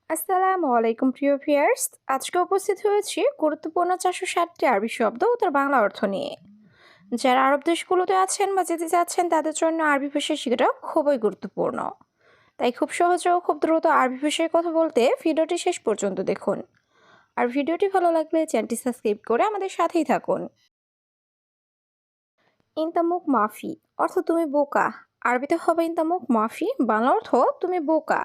আসসালামু আলাইকুম প্রিয় ভিউয়ার্স। আজকে উপস্থিত হয়েছি গুরুত্বপূর্ণ 460টি আরবি শব্দ ও তার বাংলা অর্থ নিয়ে। যারা আরব দেশগুলোতে আছেন বা যেতে চাচ্ছেন তাদের জন্য আরবি ভাষা শেখাটা খুবই গুরুত্বপূর্ণ। তাই খুব সহজে ও খুব দ্রুত আরবি ভাষায় কথা বলতে ভিডিওটি শেষ পর্যন্ত দেখুন। আর ভিডিওটি ভালো লাগলে চ্যানেলটি সাবস্ক্রাইব করে আমাদের সাথেই থাকুন। ইনতামুক মাফি অর্থ তুমি বোকা। আরবিতে হবে ইনতামুক মাফি, বাংলা অর্থ তুমি বোকা।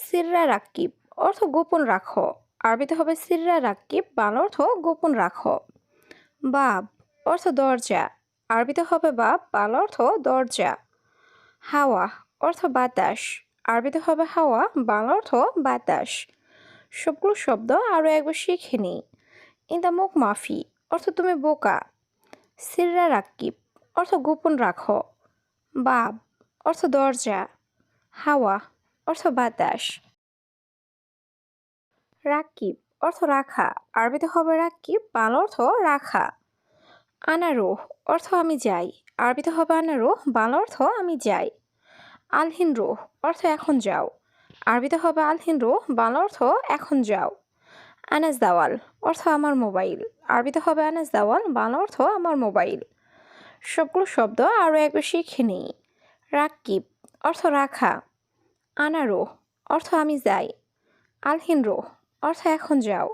সিররা রাক্কিব অর্থ গোপন রাখো। আরবিতে হবে সিররা রাক্কিব, বাংলা অর্থ গোপন রাখো। বাব অর্থ দরজা। আরবিতে হবে বাব, বাংলা অর্থ দরজা। হাওয়া অর্থ বাতাস। আরবিতে হবে হাওয়া, বাংলা অর্থ বাতাস। সবগুলো শব্দ আরও একবার শিখে নিই। ইনতামুক মাফি অর্থ তুমি বোকা। সিররা রাক্কিব অর্থ গোপন রাখো। বাব অর্থ দরজা। হাওয়া অর্থ বাতাস। রাক্কিব অর্থ রাখা। আরবিতে হবে রাক্কিব, বাংলা অর্থ রাখা। আনারোহ অর্থ আমি যাই। আরবিতে হবে আনারোহ, বাংলা অর্থ আমি যাই। আলহিন রোহ অর্থ এখন যাও। আরবিতে হবে আলহিন রোহ, বাংলা অর্থ এখন যাও। আনাস দাওয়াল অর্থ আমার মোবাইল। আরবিতে হবে আনাস দাওয়াল, বাংলা অর্থ আমার মোবাইল। সবগুলো শব্দ আরও একবার শিখে নিই। রাক্কিব অর্থ রাখা। আনারোহ অর্থ আমি যাই। আলহিন রোহ অর্থ এখন যাও।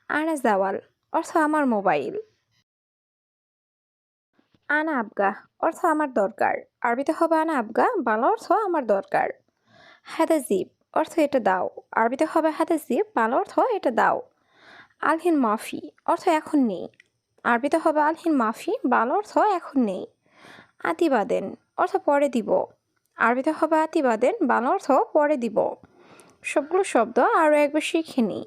আনাস দাওয়াল অর্থ আমার মোবাইল। আনা আবগা অর্থ আমার দরকার। আরবিতে হবে আনা আবগা, বাংলা অর্থ আমার দরকার। হাদাজিব অর্থ এটা দাও। আরবিতে হবে হাদাজিব, বাংলা অর্থ এটা দাও। আলহিন মাফি অর্থ এখন নেই। আরবিতে হবে আলহিন মাফি, বাংলা অর্থ এখন নেই। আতিবাদেন অর্থ পরে দিব। আরবিতে হবে আতিবাদেন, বাংলা অর্থ পরে দিব। সবগুলো শব্দ আরও একবার শিখে নিই।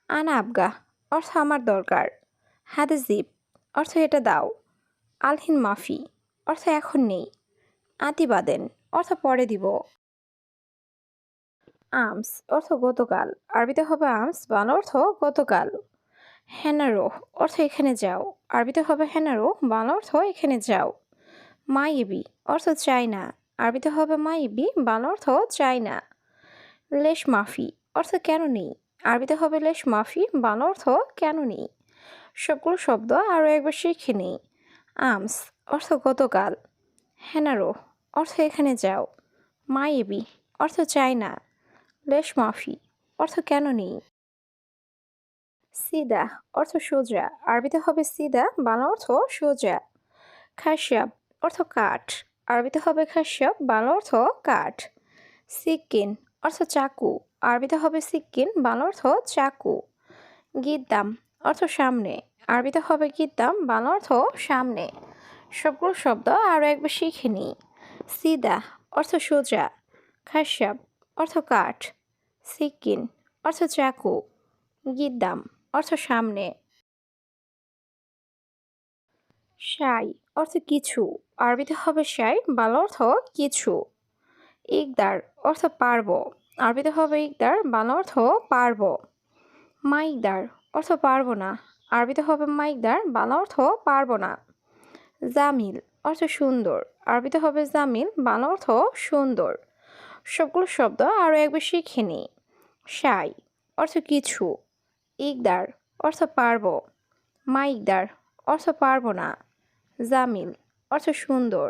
আনা আবগা অর্থ আমার দরকার। হাদাজিব অর্থ এটা দাও। আলহিন মাফি অর্থ এখন নেই। আতিবাদেন অর্থ পরে দিব। আমস অর্থ গতকাল। আরবিতে হবে আমস, বাংলা অর্থ গতকাল। হেনারো অর্থ এখানে যাও। আরবিতে হবে হেনারো, বাংলা অর্থ এখানে যাও। মাইবি অর্থ চাই না। আরবিতে হবে মাইবি, বাংলা অর্থ চাই না। লেশ মাফি অর্থ কেন নেই। আরবিতে হবে লেশ মাফি, বাংলা অর্থ কেন নেই। সবগুলো শব্দ আরও একবার শিখে নিই। আমস অর্থ গতকাল। হেনারো অর্থ এখানে যাও। মাইবি অর্থ চাই না। লেশ মাফি অর্থ কেন নেই। সিদা অর্থ সোজা। আরবিতে হবে সিদা, বাংলা অর্থ সোজা। খাসাব অর্থ কাঠ। আরবিতে হবে খাসাব, বাংলা অর্থ কাঠ। সিক্কিন অর্থ চাকু। আরবিতে হবে সিক্কিন, বাংলা অর্থ চাকু। গিদ্দাম অর্থ সামনে। আরবিতে হবে গিদ্দাম, বাংলা অর্থ সামনে। সবগুলো শব্দ আরও একবার শিখে নিই। সিদা অর্থ সোজা। খাসাব অর্থ কাঠ। সিক্কিন অর্থ চাকু। গিদ্দাম অর্থ সামনে। শাই অর্থ কিছু। আরবিতে হবে শাই, বাংলা অর্থ কিছু। ইকদার অর্থ পারবো। আরবিতে হবে ইকদার, বাংলা অর্থ পারবো। মাইকদার অর্থ পারবো না। আরবিতে হবে মাইকদার, বাংলা অর্থ পারবো না। জামিল অর্থ সুন্দর। আরবিতে হবে জামিল, বাংলা অর্থ সুন্দর। সবগুলো শব্দ আরও একবার শিখে নিই। শাই অর্থ কিছু। ইকদার অর্থ পারবো। মাইকদার অর্থ পারবো না। জামিল অর্থ সুন্দর।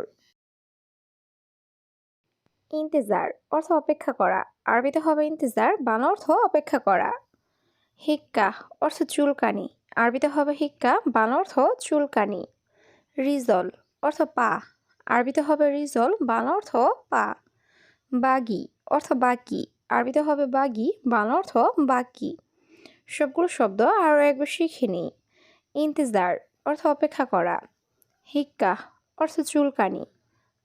ইন্তেজার অর্থ অপেক্ষা করা। আরবিতে হবে ইন্তেজার, বাংলা অর্থ অপেক্ষা করা। হিক্কা অর্থ চুলকানি। আরবিতে হবে হিক্কা, বাংলা অর্থ চুলকানি। রিজল অর্থ পা। আরবিতে হবে রিজল, বাংলা অর্থ পা। বাগি অর্থ বাকি। আরবিতে হবে বাগি, বাংলা অর্থ বাকি। সবগুলো শব্দ আরও একবার শিখে নিই। ইন্তেজার অর্থ অপেক্ষা করা। হিক্কা অর্থ চুলকানি।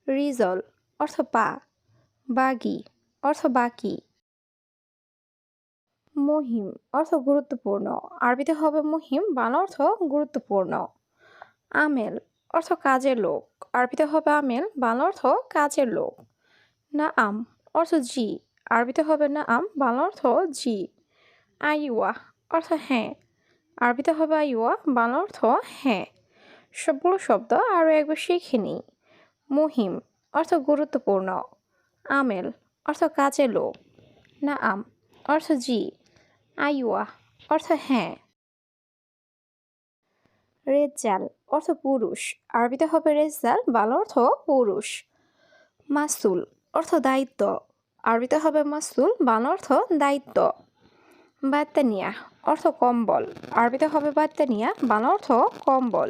রিজল অর্থ পা। বাগি অর্থ বাকি। মহিম অর্থ গুরুত্বপূর্ণ। আরবিতে হবে মহিম, বাংলা অর্থ গুরুত্বপূর্ণ। আমেল অর্থ কাজের লোক। আরবিতে হবে আমেল, বাংলা অর্থ কাজের লোক। না আম অর্থ জি। আরবিতে হবে না আম, বাংলা অর্থ জি। আইওয়া অর্থ হ্যাঁ। আরবিতে হবে আইওয়া, বাংলা অর্থ হ্যাঁ। সবগুলো শব্দ আরও একবার শিখে নিই। মহিম অর্থ গুরুত্বপূর্ণ। আমেল অর্থ কাজের লোক। না আম অর্থ জি। আইওয়া অর্থ হ্যাঁ। রেজ্জাল অর্থ পুরুষ, আরবিতে হবে রেজ্জাল, বাংলা অর্থ পুরুষ। মাসুল অর্থ দায়িত্ব, আরবিতে হবে মাসুল, বাংলা অর্থ দায়িত্ব। বাত্তানিয়া অর্থ কম্বল, আরবিতে হবে বাত্তানিয়া, বাংলা অর্থ কম্বল।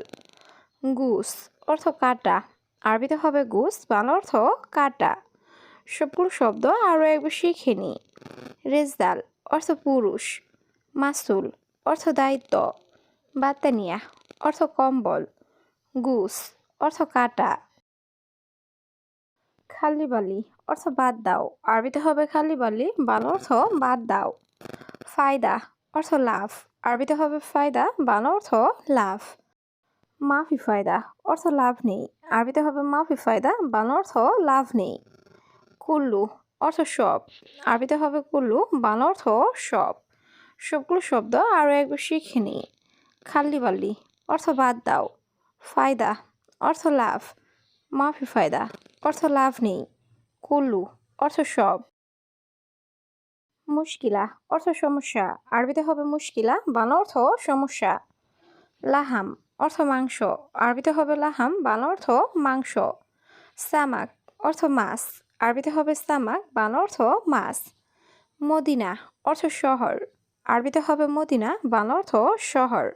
গুস অর্থ কাটা, আরবিতে হবে গুস, বাংলা অর্থ কাটা। সবগুলো শব্দ আরও একবার শিখে নিই। রেজ্জাল অর্থ পুরুষ, মাসুল অর্থ দায়িত্ব, বাত্তানিয়া অর্থ কম্বল, গুস অর্থ কাটা। খালিবালি অর্থ বাদ দাও, আরবিতে হবে খালিবালি, বাংলা অর্থ বাদ দাও। ফায়দা অর্থ লাভ, আরবিতে হবে ফায়দা, বাংলা অর্থ লাভ। মাফি ফায়দা অর্থ লাভ নেই, আরবিতে হবে মাফি ফায়দা, বাংলা অর্থ লাভ নেই। কুল্লু অর্থ সব, আরবিতে হবে কুল্লু, বাংলা অর্থ সব। সবগুলো শব্দ আরও একবার শিখে নিই। খালিবালি অর্থ বাদ দাও, ফায়দা অর্থ লাভ, মাফি ফায়দা অর্থ লাভ নেই, কুল্লু অর্থ সব। মুশকিলা অর্থ সমস্যা, আরবিতে হবে মুশকিলা, বাংলা অর্থ সমস্যা। লাহাম অর্থ মাংস, আরবিতে হবে লাহাম, বাংলা অর্থ মাংস। সামাক অর্থ মাছ, আরবিতে হবে সামাক, বাংলা অর্থ মাছ। মদিনা অর্থ শহর, আরবিতে হবে মদিনা, বাংলা অর্থ শহর।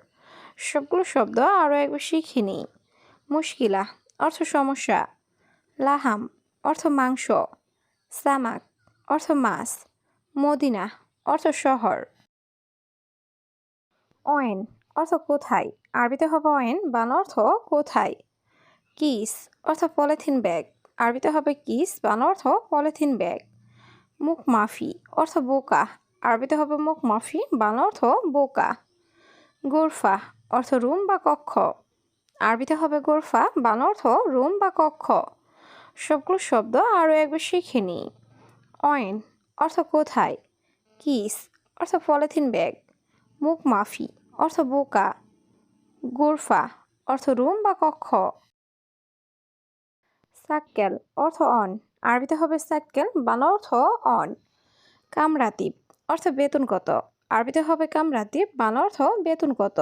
সবগুলো শব্দ আরও একবার শিখে নিই। মুশকিলা অর্থ সমস্যা, লাহাম অর্থ মাংস, সামাক অর্থ মাছ, মদিনা অর্থ শহর। অয়েন অর্থ কোথায়, আরবিতে হবে অয়েন, বাংলা অর্থ কোথায়। কিস অর্থ পলিথিন ব্যাগ, আরবিতে হবে কিস, বাংলা অর্থ পলিথিন ব্যাগ। মুখ মাফি অর্থ বোকা, আরবিতে হবে মুখ মাফি, বাংলা অর্থ বোকা। গোরফা অর্থ রুম বা কক্ষ, আরবিতে হবে গোরফা, বাংলা অর্থ রুম বা কক্ষ। সবগুলো শব্দ আরও একবার শিখে নিই। অয়েন অর্থ কোথায়, কিস অর্থ পলিথিন ব্যাগ, মুখ মাফি অর্থ বোকা, গোরফা অর্থ রুম বা কক্ষ। সাক্কেল অর্থ অন, আরবিতে হবে সাক্কেল, বাংলা অর্থ অন। কামরাতিব অর্থ বেতন কত, আরবিতে হবে কামরাতিব, বাংলা অর্থ বেতন কত।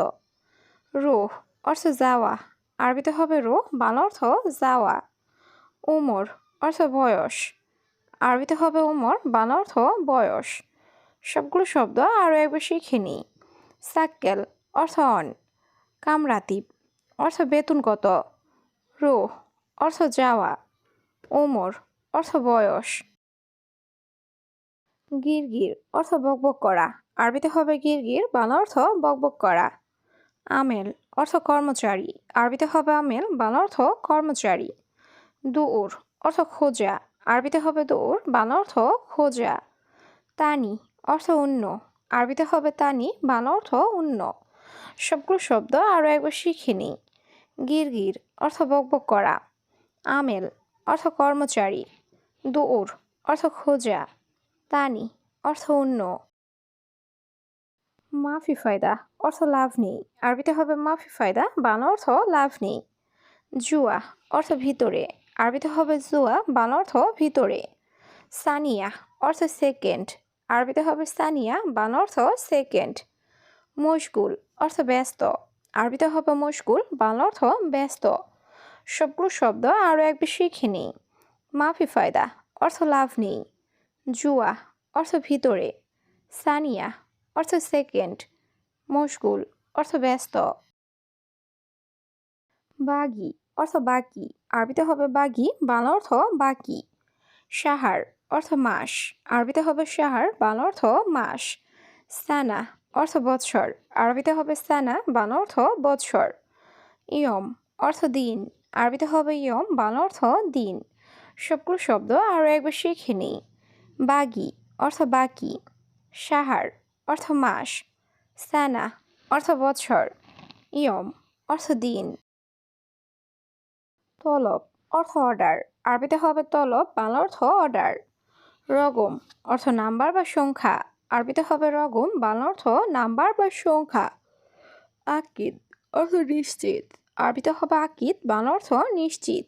রোহ অর্থ যাওয়া, আরবিতে হবে রোহ, বাংলা অর্থ যাওয়া। উমর অর্থ বয়স, আরবিতে হবে উমর, বাংলা অর্থ বয়স। সবগুলো শব্দ আরও একবার শিখে নিই। সাক্কেল অর্থ অন, কামরাতিব অর্থ বেতন কত, রোহ অর্থ যাওয়া, ওমর অর্থ বয়স। গিরগির অর্থ বকবক করা, আরবিতে হবে গিরগির, বাংলা অর্থ বকবক করা। আমেল অর্থ কর্মচারী, আরবিতে হবে আমেল, বাংলা অর্থ কর্মচারী। দুউর অর্থ খোঁজা, আরবিতে হবে দুউর, বাংলা অর্থ খোঁজা। তানি অর্থ অন্য, আরবিতে হবে তানি, বাংলা অর্থ অন্য। সবগুলো শব্দ আরও একবার শিখে নিই। গিরগির অর্থ বকবক করা, আমেল অর্থ কর্মচারী, দুউর অর্থ খোঁজা, তানি অর্থ অন্য। মাফি ফায়দা অর্থ লাভ নেই, আরবিতে হবে মাফি ফায়দা, বাংলা অর্থ লাভ নেই। জুয়া অর্থ ভিতরে, আরবিতে হবে জুয়া, বাংলা অর্থ ভিতরে। সানিয়া অর্থ সেকেন্ড, আরবিতে হবে সানিয়া, বাংলা অর্থ সেকেন্ড। মশগুল অর্থ ব্যস্ত, আরবিতে হবে মশগুল, বাংলা অর্থ ব্যস্ত। সবগুলো শব্দ আরও একবার শিখে নিই। মাফি ফায়দা অর্থ লাভ নেই, জুয়া অর্থ ভিতরে, সানিয়া অর্থ সেকেন্ড, মশগুল অর্থ ব্যস্ত। বাগি অর্থ বাকি, আরবিতে হবে বাগি, বাংলা অর্থ বাকি। সাহার অর্থ মাস, আরবিতে হবে সাহার, বাংলা অর্থ মাস। সানা অর্থ বৎসর, আরবিতে হবে সানা, বাংলা অর্থ বৎসর। ইয়ম অর্থ দিন, আরবিতে হবে ইয়ম, বাংলা অর্থ দিন। সবগুলো শব্দ আরও একবার শিখে নিই। বাগি অর্থ বাকি, সাহার অর্থ মাস, সানা অর্থ বৎসর, ইয়ম অর্থ দিন। তলব অর্থ অর্ডার, আরবিতে হবে তলব, বাংলা অর্থ অর্ডার। রগম অর্থ নাম্বার বা সংখ্যা, আরবিতে হবে রগম, বাংলা অর্থ নাম্বার বা সংখ্যা। আকিদ অর্থ নিশ্চিত, আরবিতে হবে আকিদ, বাংলা অর্থ নিশ্চিত।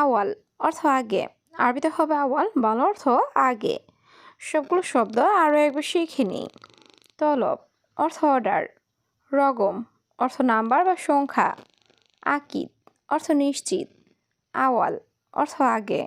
আওয়াল অর্থ আগে, আরবিতে হবে আওয়াল, বাংলা অর্থ আগে। সবগুলো শব্দ আরও একবার শিখে নিই। তলব অর্থ অর্ডার, রগম অর্থ নাম্বার বা সংখ্যা, আকিদ অর্থ নিশ্চিত, আওয়াল অর্থ আগে,